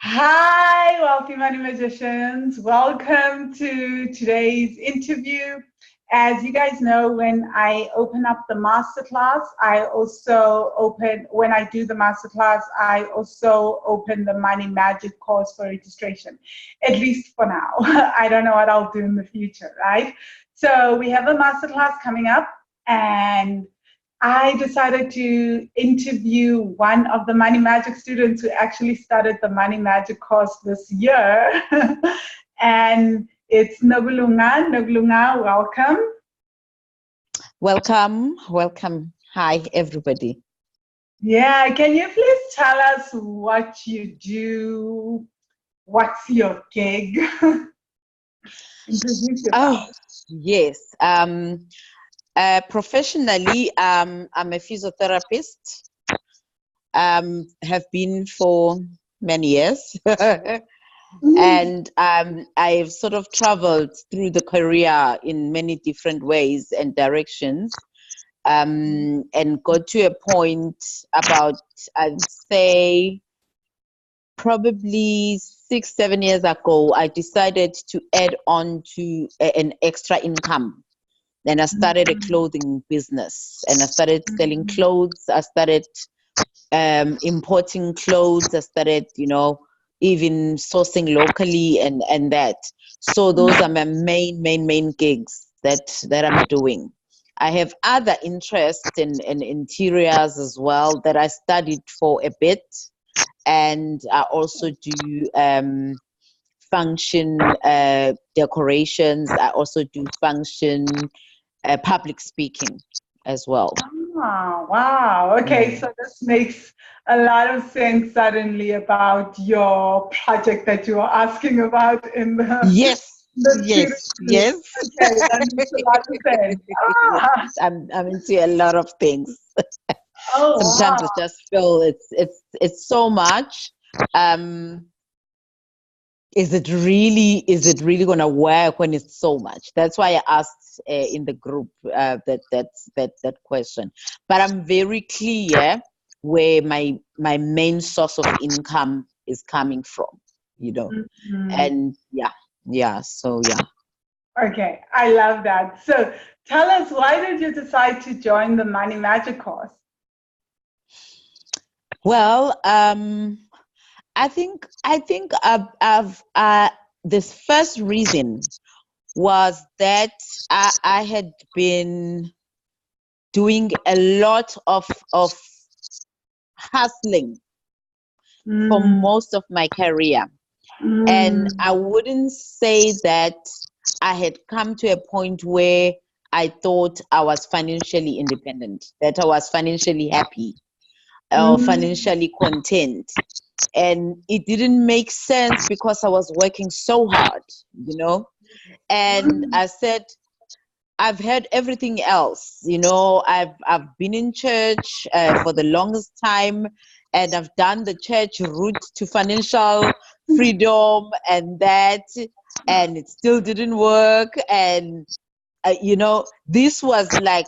Hi, wealthy money magicians. Welcome to today's interview. As you guys know, when I open up the masterclass, when I do the masterclass, I also open the Money Magic course for registration, at least for now. I don't know what I'll do in the future, right? So we have a masterclass coming up, and I decided to interview one of the Money Magic students who actually started the Money Magic course this year. And it's Nokulunga. Nokulunga, welcome. Welcome. Hi, everybody. Yeah, can you please tell us what you do? What's your gig? Introduce yourself. Oh, yes. Professionally, I'm a physiotherapist. Have been for many years. And I've sort of traveled through the career in many different ways and directions. And got to a point about, I'd say, probably 6-7 years ago, I decided to add on to an extra income. And I started a clothing business, and I started selling clothes. I started importing clothes. I started, even sourcing locally and that. So those are my main gigs that I'm doing. I have other interests in interiors as well that I studied for a bit. And I also do function decorations. I also do function public speaking as well. Oh, wow. Okay, so this makes a lot of sense suddenly about your project that you were asking about in Yes, the yes, student. yes. Okay, that makes a lot of sense. Ah, I'm into a lot of things. oh, Sometimes I wow. just feel it's so much. Um, is it really going to work when it's so much? That's why I asked in the group that question. But I'm very clear where my main source of income is coming from, Mhm. and so yeah. Okay, I love that. So tell us, why did you decide to join the Money Magic course? Well, I think I've this first reason was that I had been doing a lot of hustling for Mm, most of my career. And mm, I wouldn't say that I had come to a point where I thought I was financially independent, that I was financially happy or mm, financially content. And it didn't make sense because I was working so hard, And mm. I said, I've heard everything else. I've been in church for the longest time, and I've done the church route to financial freedom and that, and it still didn't work. And this was like,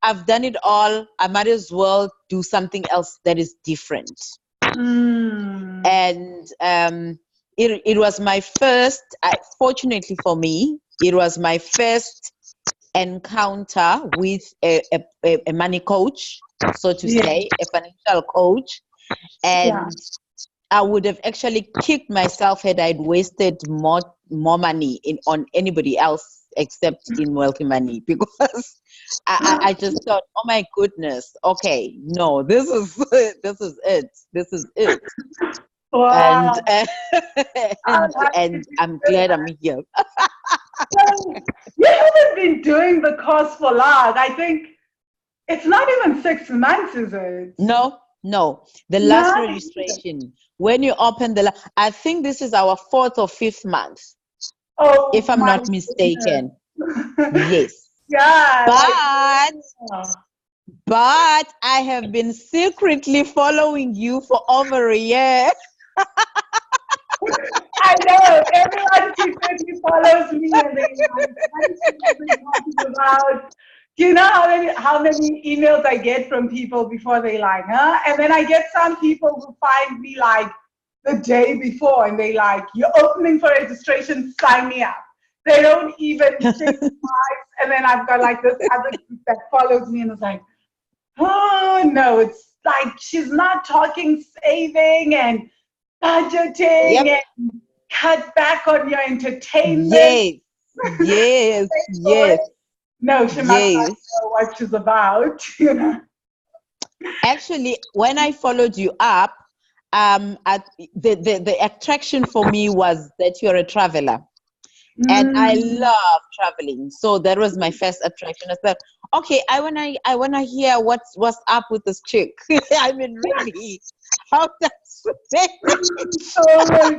I've done it all. I might as well do something else that is different. Mm. And it was my first. Fortunately for me, it was my first encounter with a money coach, so to Yeah, say, a financial coach. yeah. And I would have actually kicked myself had I'd wasted more money on anybody else except in wealthy money, because I just thought, oh my goodness, okay, no, this is this is it. And Wow. I'm and happy to I'm hear glad I'm that. here. So you haven't been doing the course for long. I think it's not even 6 months, is it? No. The last Not even. registration, when you open I think this is our fourth or fifth month, Oh if I'm my not mistaken. goodness. Yes. Yeah, like, But wow. but I have been secretly following you for over a year. I know everyone secretly follows me and they like, what is she even talking about? Do you know how many emails I get from people before they like, huh? And then I get some people who find me like the day before, and they like, you're opening for registration, sign me up. They don't even think twice. And then I've got like this other group that follows me and is like, oh no, it's like she's not talking saving and budgeting Yep. and cut back on your entertainment. Yes. Yes. Yes. No, she must not Yes. know what she's about, you know. Actually, when I followed you up, the attraction for me was that you're a traveler. And I Mm. love traveling. So that was my first attraction. I said, okay, I wanna hear what's up with this chick. I mean, really, how does Oh my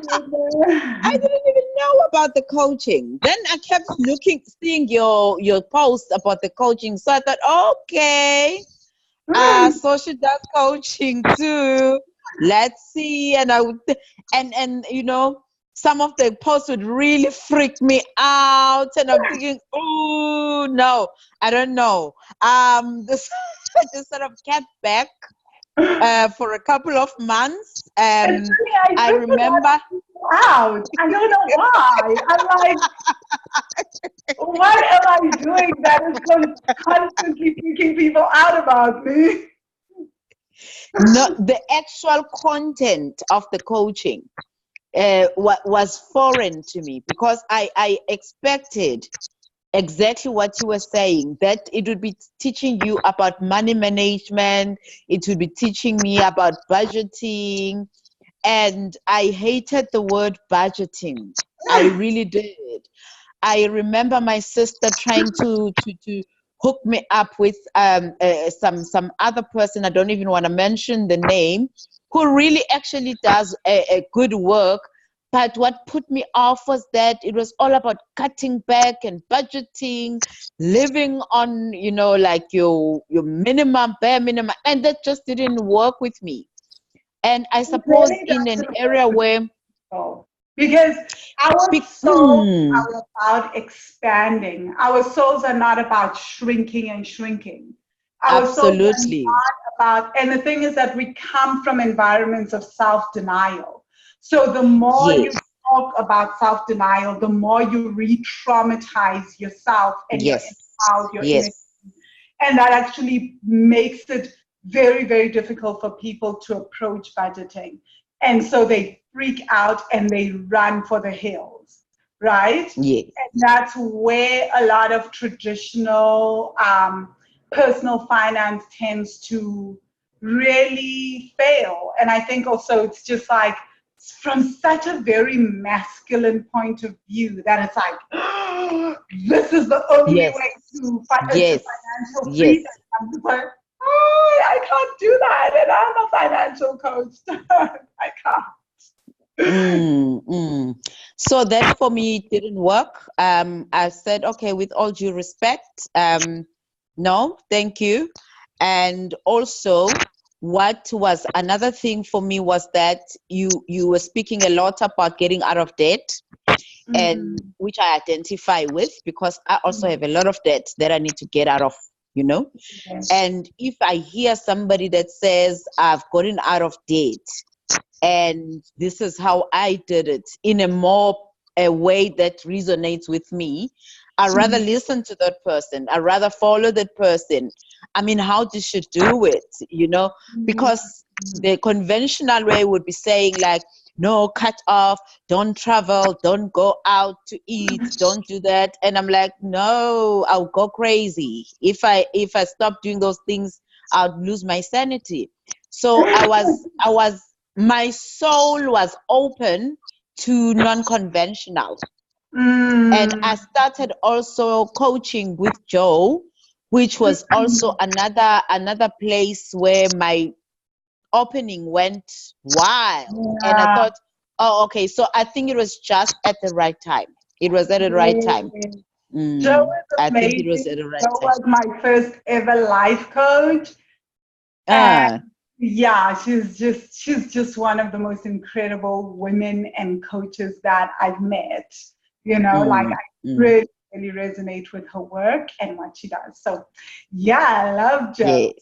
I goodness. didn't even know about the coaching. Then I kept seeing your post about the coaching. So I thought, okay, so she does coaching too. Let's see. And I would, and some of the posts would really freak me out. And I'm thinking, oh no, I don't know. This I just sort of kept back for a couple of months. And really, I I took a lot remember. of people out. I don't know why. I'm like, what am I doing that is constantly freaking people out about me? No, the actual content of the coaching was foreign to me because I expected exactly what you were saying, that it would be teaching you about money management, it would be teaching me about budgeting, and I hated the word budgeting. I really did. I remember my sister trying to hook me up with some other person. I don't even want to mention the name, who really actually does a good work. But what put me off was that it was all about cutting back and budgeting, living on like your minimum, bare minimum, and that just didn't work with me. And I It suppose really in an doesn't work area with where people because our souls mm, are about expanding. Our souls are not about shrinking and shrinking. Our souls are absolutely, not about, and the thing is that we come from environments of self denial. So the more you yes, talk about self denial, the more you re traumatize yourself and your inner yes, child, your inner, yes. and that actually makes it very, very difficult for people to approach budgeting. And so they freak out and they run for the hills, right? Yes, And that's where a lot of traditional personal finance tends to really fail. And I think also it's just like from such a very masculine point of view that it's like, this is the only yes, way to, to yes, financial yes. freedom. I'm just like, oh, I can't do that. And I'm a financial coach. I can't. Mm, mm. So that for me didn't work. I said, okay, with all due respect, no, thank you. And also, what was another thing for me was that you were speaking a lot about getting out of debt, and Mm, which I identify with because I also have a lot of debt that I need to get out of, you know. yes. And if I hear somebody that says I've gotten out of debt and this is how I did it in a way that resonates with me, I rather listen to that person. I rather follow that person. I mean, how did she do it? Because the conventional way would be saying like, no, cut off, don't travel, don't go out to eat, don't do that. And I'm like, no, I'll go crazy. If I stop doing those things, I'll lose my sanity. So I was my soul was open to non-conventional, and I Mm, started also coaching with Joe, which was also another place where my opening went wild. And I yeah. thought, oh, okay, so I think it was just at the right time. It was at the right time. Joe I is think it was amazing. at the right Joe time. was my first ever life coach. And Ah, yeah, she's just one of the most incredible women and coaches that I've met. Like mm, I mm. really, really resonate with her work and what she does. So yeah, I love Joe. Yes.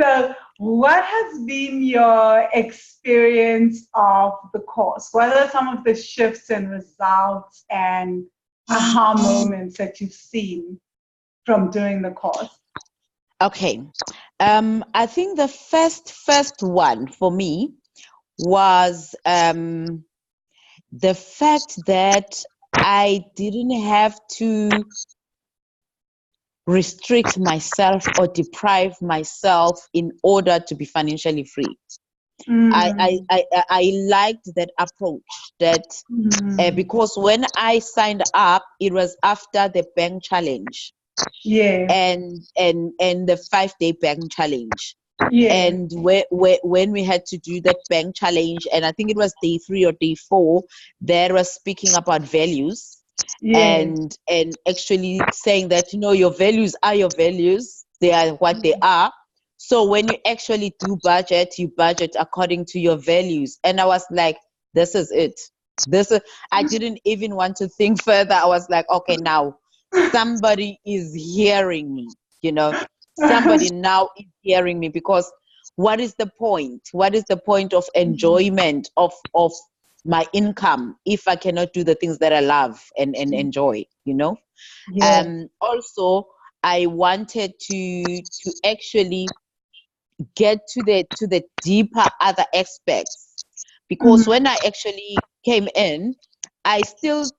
So, what has been your experience of the course? What are some of the shifts and results and aha moments that you've seen from doing the course? Okay. I think the first one for me was the fact that I didn't have to restrict myself or deprive myself in order to be financially free. Mm, I liked that approach that mm, because when I signed up, it was after the bank challenge yes, and the 5-day bank challenge. yes, And when we had to do that bank challenge, and I think it was day 3 or day 4, there was speaking about values yes, and actually saying that, your values are your values, they are what they are. So when you actually do budget, you budget according to your values. And I was like, this is it. I didn't even want to think further. I was like, okay, now somebody is hearing me, somebody now is hearing me, because what is the point? What is the point of enjoyment of my income if I cannot do the things that I love and enjoy, yes, Also, I wanted to actually get to the deeper other aspects, because mm, when I actually came in, I still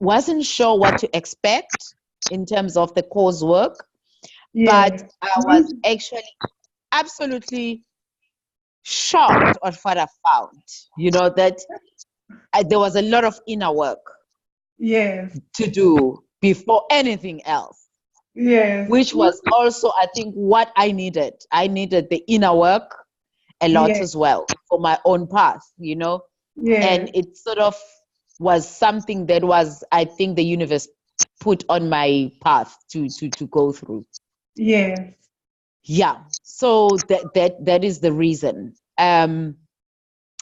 wasn't sure what to expect in terms of the coursework, but yes, I was actually absolutely shocked at what I found, that there was a lot of inner work yes, to do before anything else, yes, which was also, I think, what I needed. I needed the inner work a lot yes, as well for my own path, and yes, it sort of was something that was, I think, the universe put on my path to go through. yes. Yeah, so that is the reason.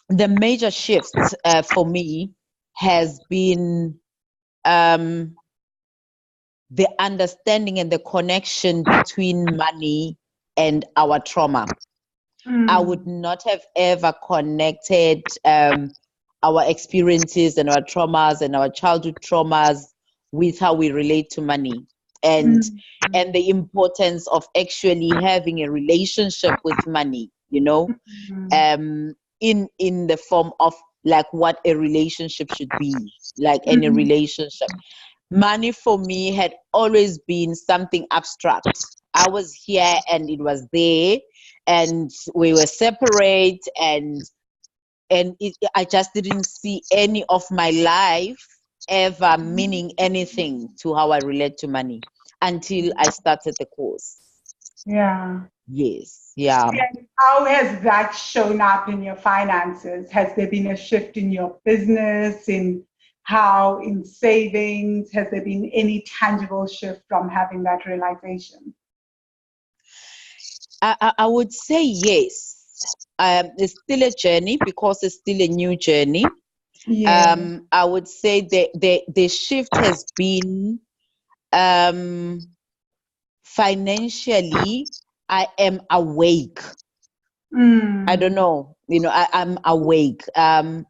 The major shifts for me has been um, the understanding and the connection between money and our trauma. I would Mm, not have ever connected our experiences and our traumas and our childhood traumas with how we relate to money, and mm, and the importance of actually having a relationship with money, mm, in the form of like what a relationship should be, like any mm, relationship. Money for me had always been something abstract. I was here and it was there, and we were separate, I just didn't see any of my life ever meaning anything to how I relate to money until I started the course. yeah. Yes, yeah. And how has that shown up in your finances? Has there been a shift in your business, in savings? Has there been any tangible shift from having that realization? I would say yes. It's still a journey because it's still a new journey. Yeah. I would say the shift has been um, financially. I am awake. I don't Mm. know. I'm awake. I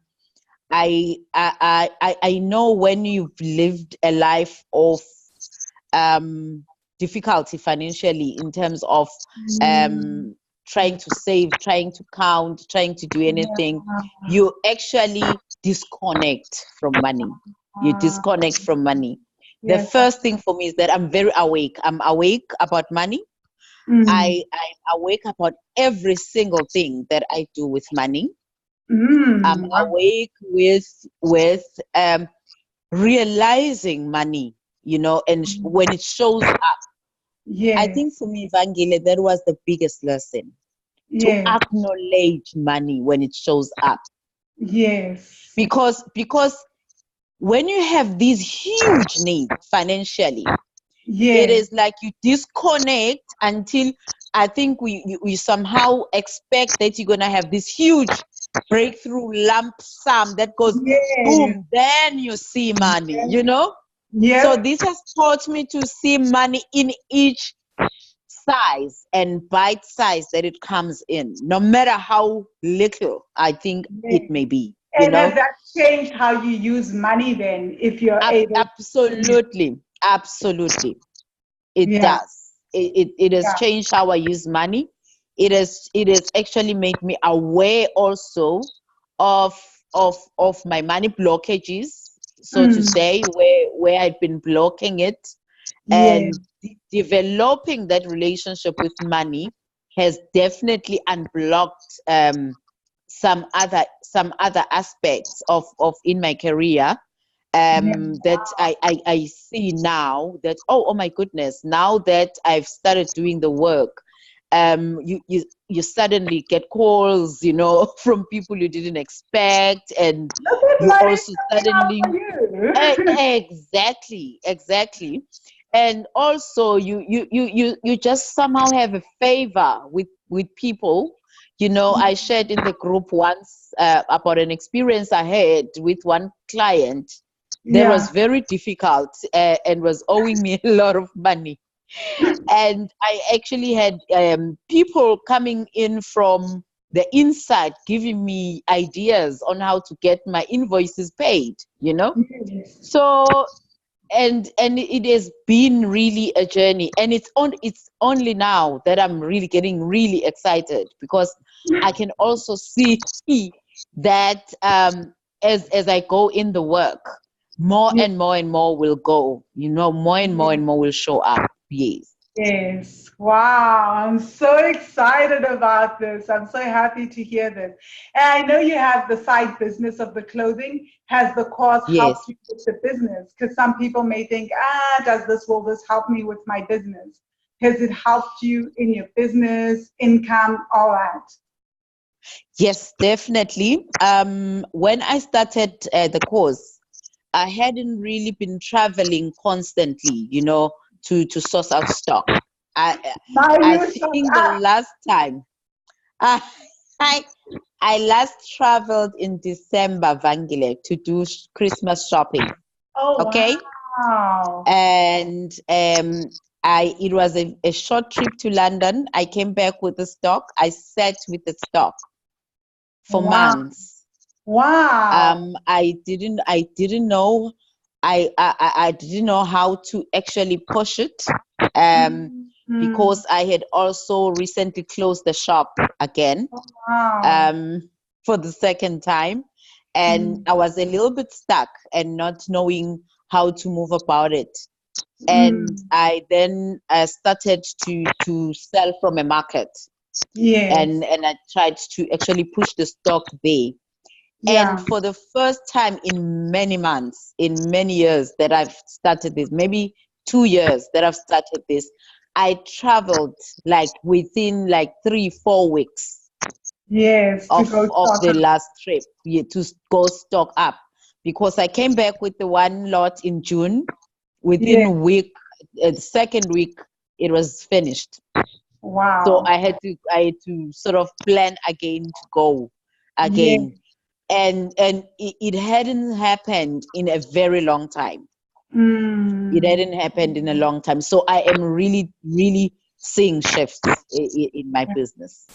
know when you've lived a life of difficulty financially in terms of Mm. um, trying to save, trying to count, trying to do anything, you actually disconnect from money. You Yeah. disconnect from money. The Yes. first thing for me is that I'm very awake. I'm awake about money. Mm. I'm awake about every single thing that I do with money. I'm Mm. awake with realizing money, and when it shows up. I think Yes. for me, Vangile, that was the biggest lesson, to Yes. acknowledge money when it shows up. Yes. Because when you have these huge needs financially, it Yes. is like you disconnect until I think we somehow expect that you're gonna have this huge breakthrough lump sum that goes Yes. boom, then you see money. So Yep. this has taught me to see money in each size and bite size that it comes in, no matter how little I think Yes. it may be, And has that changed how you use money then, if you're able to? Absolutely, absolutely. It Yeah, does. It has yeah, changed how I use money. It has actually made me aware also of of my money blockages, so to mm, say, where I'd been blocking it, yeah, and developing that relationship with money has definitely unblocked some other aspects of in my career, yeah, that I see now that, oh my goodness, now that I've started doing the work, you suddenly get calls, from people you didn't expect, and look at you money also coming out suddenly, for you. exactly, and also you just somehow have a favor with people. I shared in the group once about an experience I had with one client that Yeah, was very difficult, and was owing me a lot of money. And I actually had people coming in from the inside giving me ideas on how to get my invoices paid. yes, So, and it has been really a journey, and it's only now that I'm really getting really excited, because I can also see that, as I go in the work, more yes. and more and more will go, more and more Yes. and more will show up. Yes. Yes. Wow. I'm so excited about this. I'm so happy to hear this. And I know you have the side business of the clothing. Has the course helped Yes. you with the business? Because some people may think, will this help me with my business? Has it helped you in your business, income, all that? Yes, definitely. When I started the course, I hadn't really been traveling constantly, to source out stock. I Now I you shut think the up. last time I I I last traveled in December, Vangile, to do Christmas shopping. Oh, Okay, wow. and it was a short trip to London. I came back with the stock. I sat with the stock for Wow. months. Wow. I didn't know, I didn't know how to actually push it, um Mm. because I had also recently closed the shop again, Wow. um for the second time, and Mm. I was a little bit stuck and not knowing how to move about it. And Mm. I then started to sell from a market, Yes. and I tried to actually push the stock there. And Yeah. for the first time in many months, in many years that I've started this, maybe 2 years that I've started this, I traveled like within like 3, 4 weeks Yes. To of go of stock the up. last trip, yeah, to go stock up, because I came back with the one lot in June. Within Yes. a week, the second week, it was finished. So Wow. I had to sort of plan again to go Yes. again, and it hadn't happened in a very long time. It Mm. hadn't happened in a long time. So I am really, really seeing shifts in my business.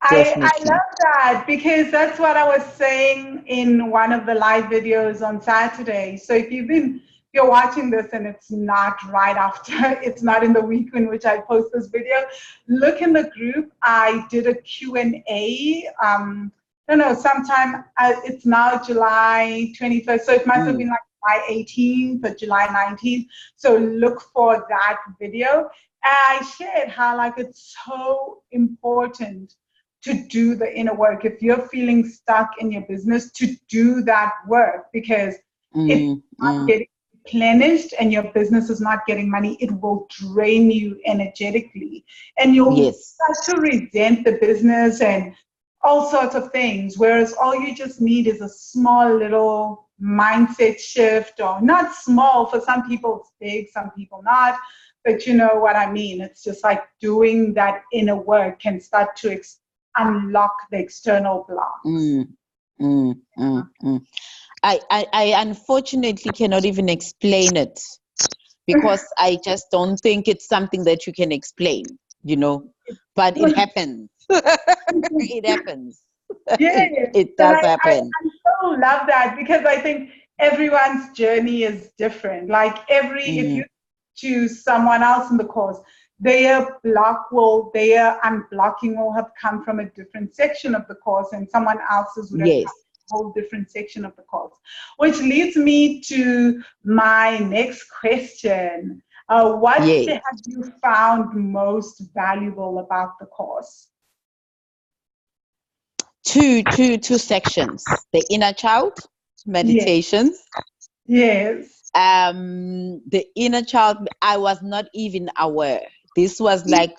I Definitely. love that because that's what I was saying in one of the live videos on Saturday. So if you're watching this and it's not right after, it's not in the week in which I post this video, look in the group. I did a Q&A. I don't know, sometime, it's now July 21st, so it must have Mm, been like July 18th or July 19th. So look for that video. And I shared how like it's so important to do the inner work. If you're feeling stuck in your business, to do that work, because if mm, you're not mm. getting replenished and your business is not getting money, it will drain you energetically. And you'll Yes. start to resent the business and all sorts of things. Whereas all you just need is a small little mindset shift, or not small, for some people it's big, some people not. But you know what I mean. It's just like doing that inner work can start to unlock the external blocks. Mm, mm. I unfortunately cannot even explain it, because I just don't think it's something that you can explain, you know, but it happens. It happens. Yeah, It and does happen. I so love that because I think everyone's journey is different. Like if Mm, you choose someone else in the course, their unblocking will have come from a different section of the course, and someone else's would have come yes, from a whole different section of the course. Which leads me to my next question. What yes. have you found most valuable about the course? Two sections. The inner child Yes, meditations. yes. The inner child, I was not even aware. This was like,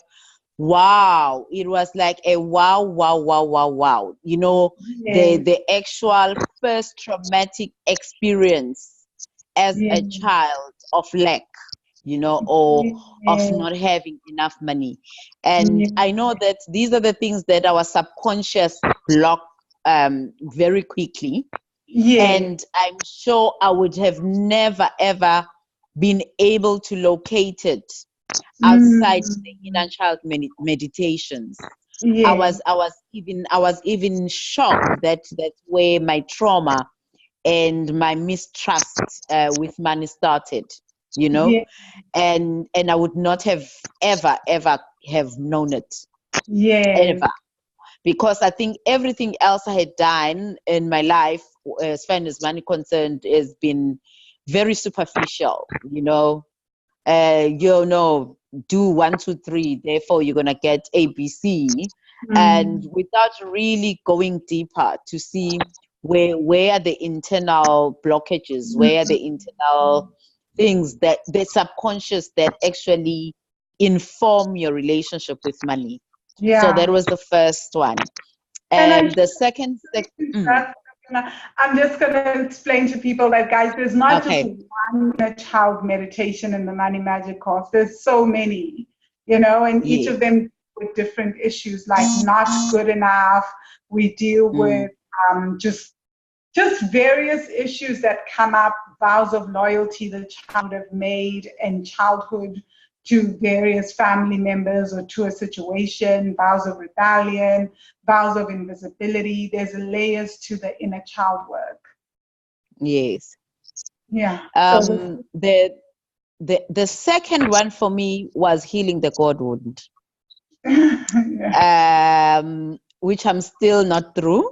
wow. It was like a wow, wow, wow, wow, wow. You know, Yes, the actual first traumatic experience as yes, a child of lack, you know, or of yes, not having enough money. And yes, I know that these are the things that our subconscious block very quickly. yes. And I'm sure I would have never ever been able to locate it outside Mm, the inner child meditations. yes, I was even shocked that that's where my trauma and my mistrust with money started, you know, yes, and I would not have ever have known it yes, ever, because I think everything else I had done in my life, as far as money concerned, has been very superficial. You know, do 1, 2, 3, therefore you're gonna get ABC, and mm, without really going deeper to see where are the internal blockages, where are the internal things that the subconscious that actually inform your relationship with money. So that yeah. was the first one. And I The second that I'm just going to explain to people that, guys, there's not just okay, one inner child meditation in the Money Magic course. There's so many, and each yes, of them with different issues like not good enough. We deal mm, with just various issues that come up, vows of loyalty the child would have made in childhood to various family members or to a situation, vows of rebellion, vows of invisibility. There's layers to the inner child work. yes. Yeah. So this, Um, the the second one for me was healing the God wound, yeah. which I'm still not through.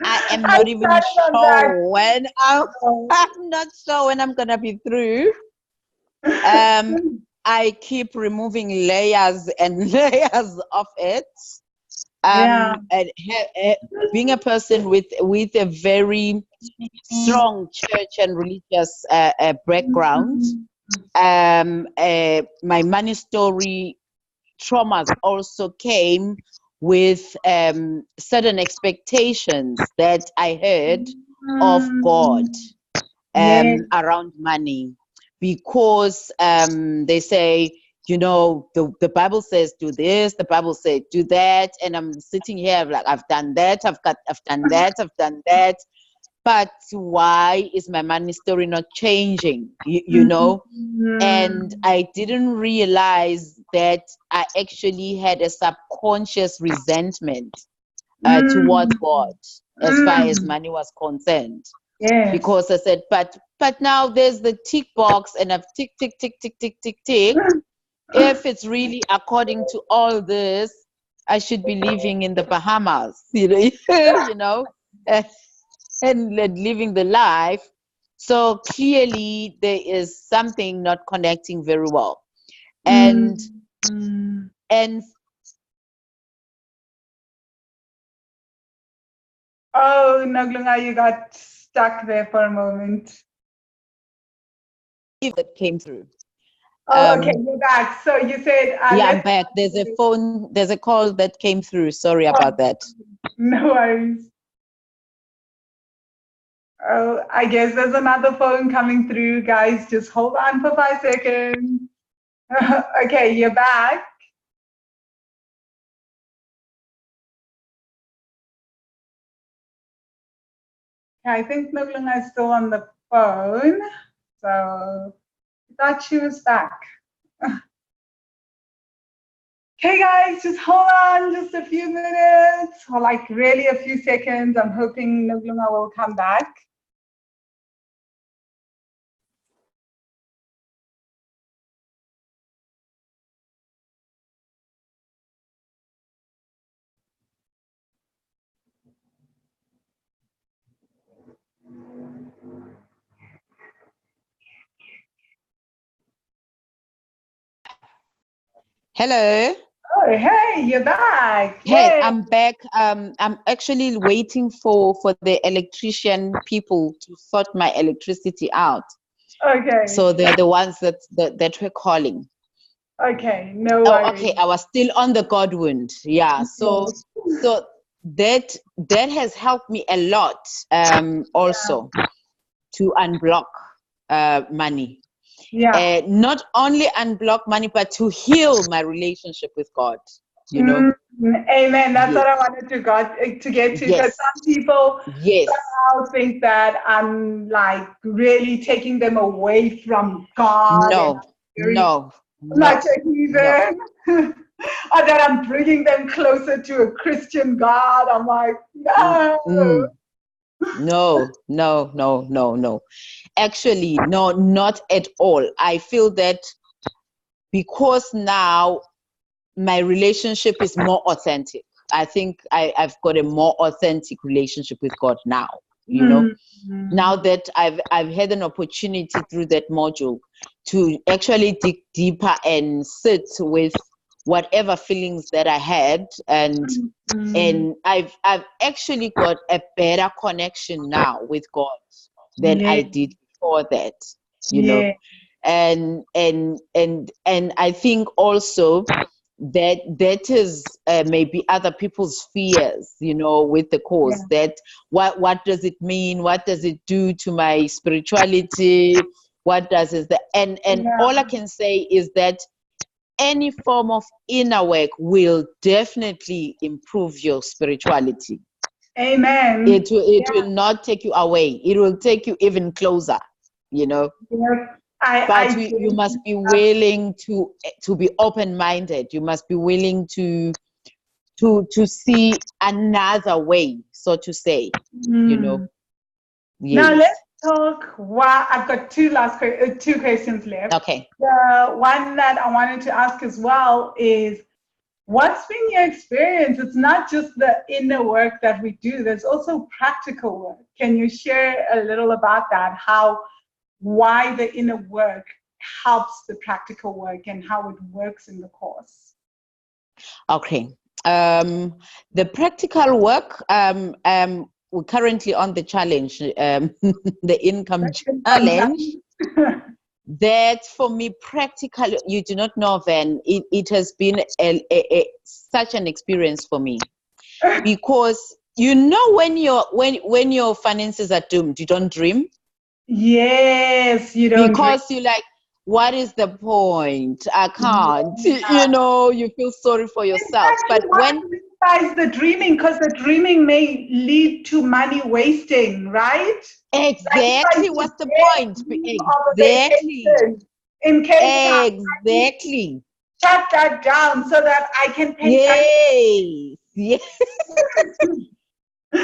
I am I not even started on that. sure when So, I'm not sure when I'm gonna be through. Um, I keep removing layers and layers of it. yeah. And being a person with a very strong church and religious background, my money story traumas also came with certain expectations that I had of God Yeah. around money, because they say, the Bible says do this, the Bible says do that, and I'm sitting here like I've done that, I've done that, I've done that, but why is my money story not changing? And I didn't realize that I actually had a subconscious resentment towards God as far as money was concerned. Yes. Because I said, but now there's the tick box, and I've tick, tick, tick, tick, tick, tick, tick. If it's really according to all this, I should be living in the Bahamas, you know, and, and living the life. So clearly there is something not connecting very well. And and Oh, Nokulunga, you got stuck there for a moment. that came through. Oh, okay, Um, you're back. So you said, yeah, I'm let's. back. There's a call that came through. Sorry about that. No worries. Oh, I guess there's another phone coming through. Guys, just hold on for 5 seconds. Okay, you're back. I think Nokulunga is still on the phone. So I thought she was back. Okay, guys, just hold on just a few minutes, or like really a few seconds. I'm hoping Nokulunga will come back. Hello. Oh, hey, you're back. Hey, Yay. I'm back. I'm actually waiting for the electrician people to sort my electricity out. Okay. So they're the ones that we're calling. Okay, no Oh, worries. okay. I was still on the God wound. Yeah. So that has helped me a lot. Also to unblock money. Yeah. Not only unblock money, but to heal my relationship with God. You know. Amen. That's Yes. what I wanted to get to, because Yes. some people Yes. somehow think that I'm like really taking them away from God, and No. I'm very No. much No. a No. heathen, or that I'm bringing them closer to a Christian God. I'm like, Mm, no. mm. No. No. No. No. No. Actually, no, not at all. I feel that because now my relationship is more authentic. I think I've got a more authentic relationship with God now. You know, now that I've had an opportunity through that module to actually dig deeper and sit with whatever feelings that I had, and I've actually got a better connection now with God than I Yeah. did before that. You know, Yeah. and I think also that is maybe other people's fears, you know, with the course. Yeah. That what does it mean? What does it do to my spirituality? What does it and all I Yeah. can say is that any form of inner work will definitely improve your spirituality. Amen. It will not take you away. It will take you even closer, you know. Yes. But I you get must be willing to be open-minded. You must be willing to see another way, so to say, you know. Now Yes. let's talk. Well, I've got two questions left. Okay. The one that I wanted to ask as well is, what's been your experience? It's not just the inner work that we do. There's also practical work. Can you share a little about that? Why the inner work helps the practical work and how it works in the course? Okay. The practical work, we're currently on the challenge, the income challenge. That for me, practical, you do not know, Van, it has been such an experience for me, because you know when your finances are doomed, you don't dream, Yes, you don't dream. because you like, what is the point? I can't. Yeah. You feel sorry for yourself. Exactly But what when justifies the dreaming, because the dreaming may lead to money wasting, right? Like if I exactly, what's the today point? dream of a Exactly. vacation in Cape Town, I need to Exactly. shut that down so that I can pay tax. Yes. Yes.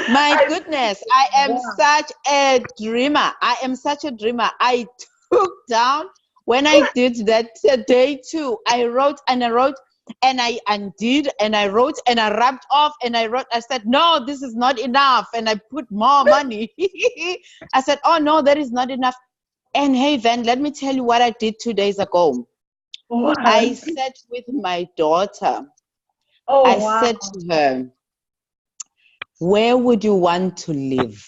My I, goodness, I am yeah. such a dreamer. I am such a dreamer. I took down when I did that day too. I wrote and I wrote and I undid and I wrote and I rubbed off and I wrote. I said, no, this is not enough. And I put more money. I said, oh no, that is not enough. And hey, Van, let me tell you what I did 2 days ago. I What? sat with my daughter. Oh I wow. said to her, where would you want to live?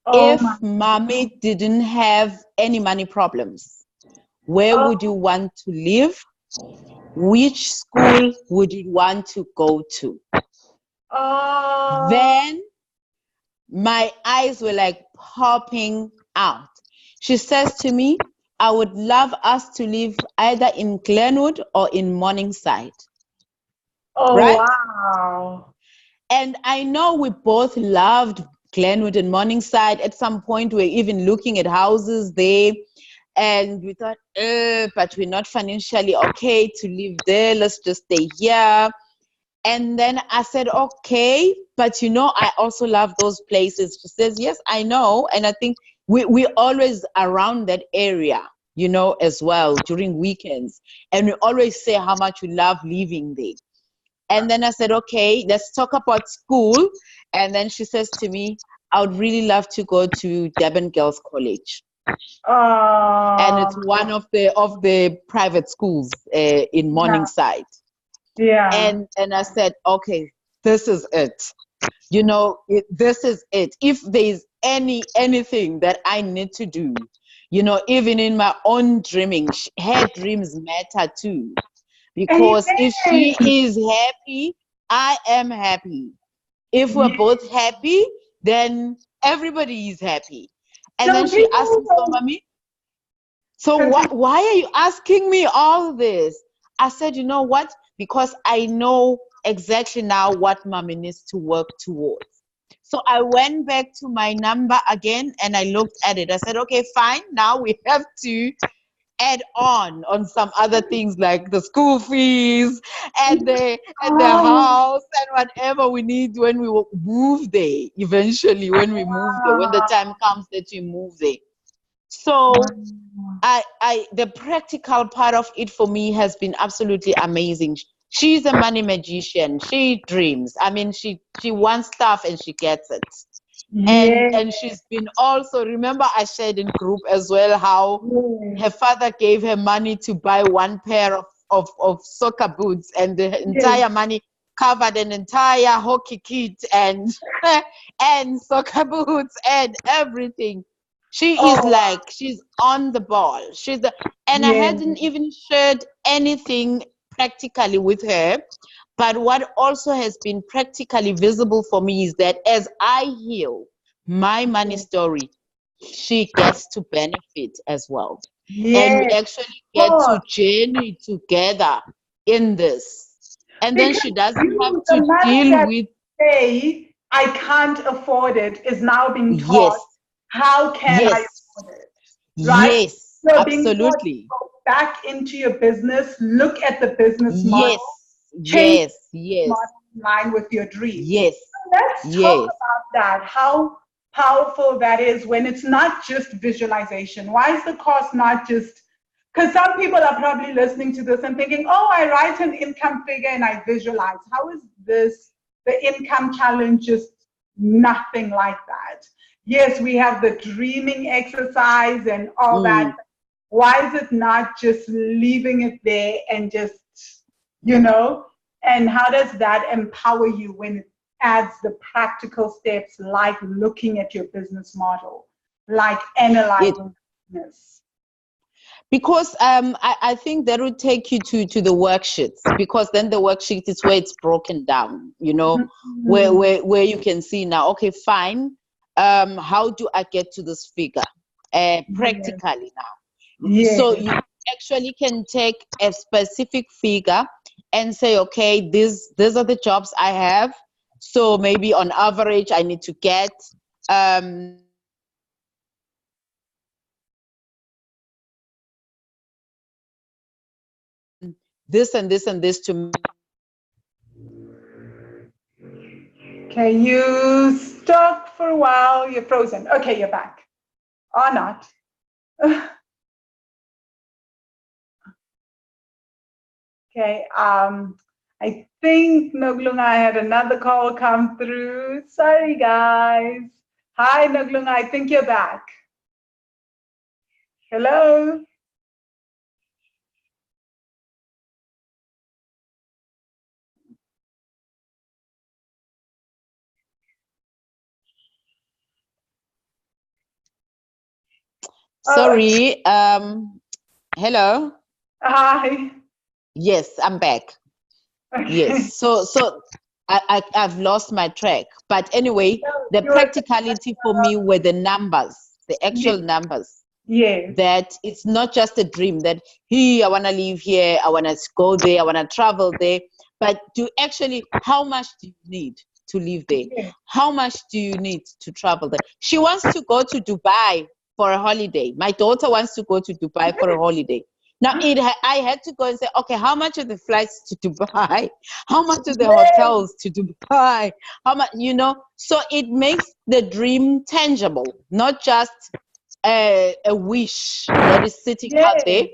Oh my. If mommy didn't have any money problems, where would you Oh. want to live? Which school would you want to go to? Oh. Then my eyes were like popping out. She says to me, I would love us to live either in Glenwood or in Morningside, Oh right? wow. And I know we both loved Glenwood and Morningside. At some point, we're even looking at houses there. And we thought, but we're not financially okay to live there. Let's just stay here. And then I said, okay, but you know, I also love those places. She says, yes, I know. And I think we always around that area, you know, as well during weekends. And we always say how much we love living there. And then I said, okay, let's talk about school. And then she says to me, I would really love to go to Durban Girls College. And it's one of the private schools in Morningside. Yeah. And I said, okay, this is it. You know, this is it. If there's anything that I need to do, you know, even in my own dreaming, her dreams matter too. Because if she is happy, I am happy. If we're both happy, then everybody is happy. And then she asked me, so mommy, so why are you asking me all this? I said, you know what? Because I know exactly now what mommy needs to work towards. So I went back to my number again and I looked at it. I said, okay, fine. Now we have to add on some other things like the school fees and the house and whatever we need when we move there. Eventually, when we move there, when the time comes that we move there. So the practical part of it for me has been absolutely amazing. She's a money magician. She dreams. I mean, she wants stuff and she gets it. And she's been also, remember I shared in group as well how her father gave her money to buy one pair of soccer boots, and the entire money covered an entire hockey kit and and soccer boots and everything. She is like, she's on the ball. And I hadn't even shared anything practically with her. But what also has been practically visible for me is that as I heal my money story, she gets to benefit as well. And we actually get to journey together in this. And then she doesn't have to deal with. Say, I can't afford it is now being taught. Yes. How can I afford it? Right? Yes, so absolutely. Go back into your business, look at the business model. Yes. In line with your dreams. Yes. So let's talk about that. How powerful that is when it's not just visualization. Why is the course not just, because some people are probably listening to this and thinking, oh, I write an income figure and I visualize. How is this, the income challenge, just nothing like that? Yes, we have the dreaming exercise and all that. Why is it not just leaving it there and just, you know, and how does that empower you when it adds the practical steps like looking at your business model, like analyzing business? Because I think that would take you to the worksheets, because then the worksheet is where it's broken down, you know, where you can see now, okay, fine, how do I get to this figure practically now? So you actually can take a specific figure and say, okay, these are the jobs I have. So maybe on average, I need to get this and this and this to. Okay, you stuck for a while, you're frozen. Okay, you're back. Or not. Okay, I think Nokulunga, I had another call come through. Sorry, guys. Hi, Nokulunga, I think you're back. Hello? Sorry. Hello. Hi. Yes, I'm back. Okay. Yes. So I've lost my track. But anyway, the practicality for me were the numbers, the actual numbers. Yeah. That it's not just a dream that, hey, I want to live here, I want to go there, I want to travel there. But to actually, how much do you need to live there. Yeah. How much do you need to travel there? She wants to go to Dubai for a holiday. My daughter wants to go to Dubai for a holiday. Now, I had to go and say, okay, how much are the flights to Dubai? How much are the Yes. hotels to Dubai? How much, so it makes the dream tangible, not just a wish that is sitting out there, Yes.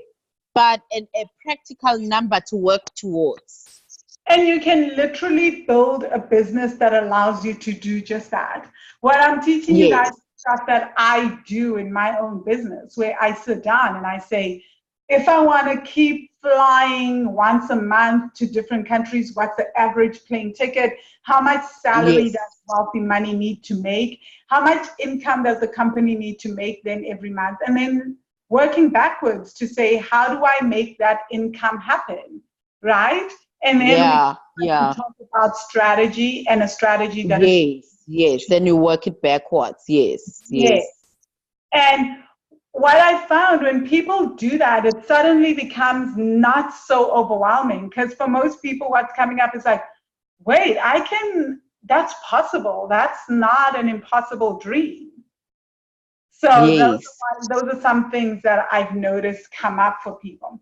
but a practical number to work towards. And you can literally build a business that allows you to do just that. What I'm teaching you guys Yes, is stuff that I do in my own business, where I sit down and I say, if I want to keep flying once a month to different countries, what's the average plane ticket? How much salary yes, does wealthy money need to make? How much income does the company need to make then every month? And then working backwards to say, how do I make that income happen? Right? And then we yeah, talk about strategy, and a strategy that is yes. Then you work it backwards. Yes, yeah. yes, And what I found, when people do that, it suddenly becomes not so overwhelming, because for most people, what's coming up is like, wait, that's possible. That's not an impossible dream. So yes. those are some things that I've noticed come up for people.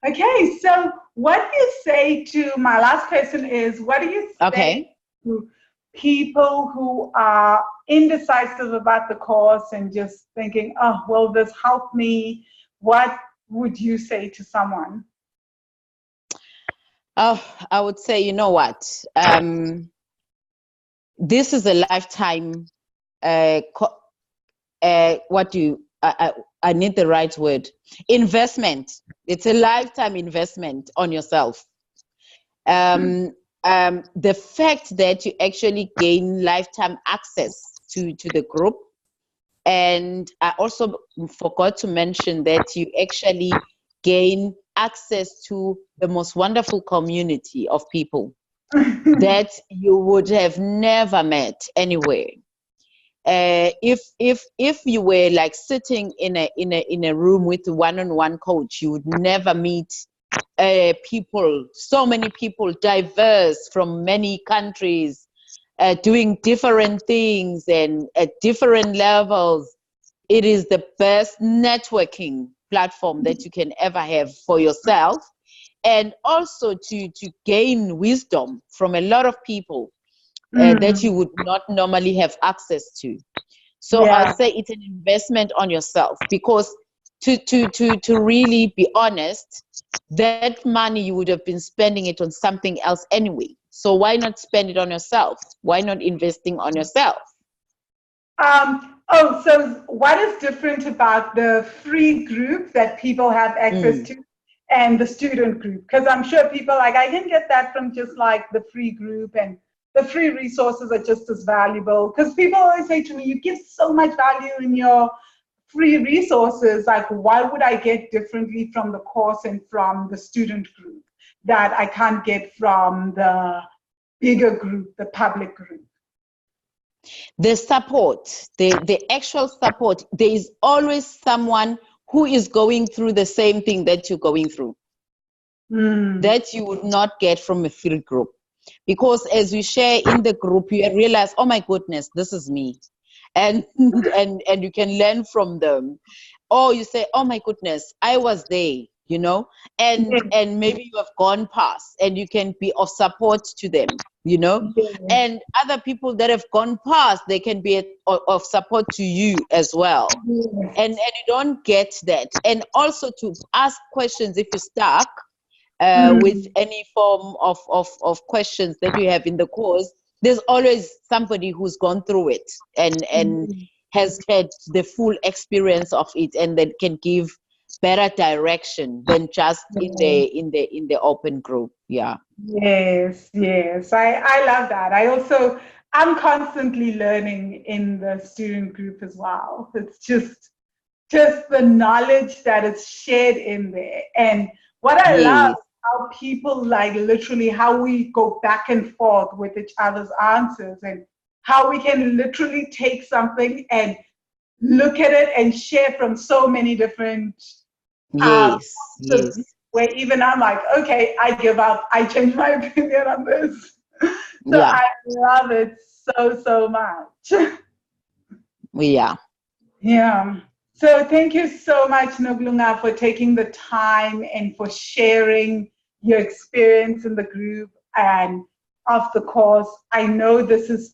Okay, so what do you say to, my last question is, what do you say Okay. to people who are indecisive about the course and just thinking, oh, will this help me? What would you say to someone? Oh, I would say, you know what? This is a lifetime. What do you? I need the right word. Investment. It's a lifetime investment on yourself. The fact that you actually gain lifetime access to the group, and I also forgot to mention that you actually gain access to the most wonderful community of people that you would have never met anywhere. If you were like sitting in a room with a one-on-one coach, you would never meet people, so many people, diverse from many countries, doing different things and at different levels. It is the best networking platform that you can ever have for yourself, and also to gain wisdom from a lot of people that you Mm, would not normally have access to. So I'll yeah. say it's an investment on yourself, because to really be honest, that money you would have been spending it on something else anyway. So why not spend it on yourself? Why not investing on yourself? So what is different about the free group that people have access Mm. to and the student group? Because I'm sure people like, I can get that from just like the free group, and the free resources are just as valuable. Because people always say to me, you give so much value in your free resources. Like, why would I get differently from the course and from the student group that I can't get from the bigger group, the public group? The support, the actual support, there is always someone who is going through the same thing that you're going through, Mm. that you would not get from a free group. Because as we share in the group, you realize, oh my goodness, this is me. And and you can learn from them. Or you say, oh my goodness, I was there, and maybe you have gone past, and you can be of support to them. Yes. And other people that have gone past, they can be of support to you as well. Yes. And you don't get that. And also to ask questions if you're stuck with Mm. any form of questions that you have in the course. There's always somebody who's gone through it and has had the full experience of it, and that can give better direction than just in the open group. Yeah. Yes, yes. I love that. I'm constantly learning in the student group as well. It's just the knowledge that is shared in there. And what I love, Yes. how people like literally how we go back and forth with each other's answers, and how we can literally take something and look at it and share from so many different Yes. points of view, Yes. where even I'm like, okay, I give up. I change my opinion on this. So Yeah. I love it so much. Yeah. Yeah. So thank you so much, Nokulunga, for taking the time and for sharing your experience in the group and of the course. I know this is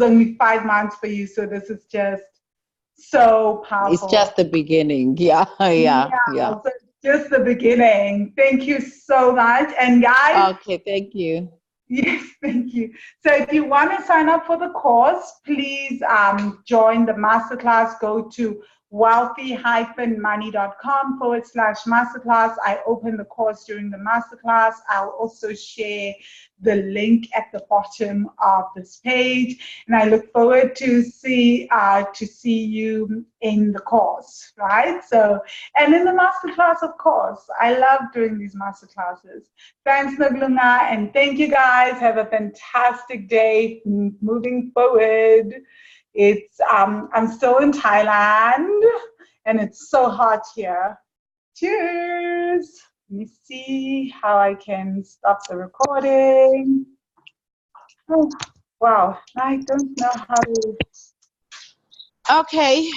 only 5 months for you, so this is just so It's powerful. just the beginning. Yeah. Yeah. Yeah, Yeah. so just the beginning. Thank you so much. And guys, Okay. Thank you. yes, thank you. So if you want to sign up for the course, please join the masterclass. Go to wealthy-money.com/masterclass. I open the course during the masterclass. I'll also share the link at the bottom of this page, and I look forward to see you in the course, right? So, and in the masterclass, of course, I love doing these masterclasses. Thanks, Nokulunga, and thank you guys. Have a fantastic day moving forward. It's I'm still in Thailand, and it's so hot here. Cheers. Let me see how I can stop the recording. Oh, wow, I don't know how to. Okay.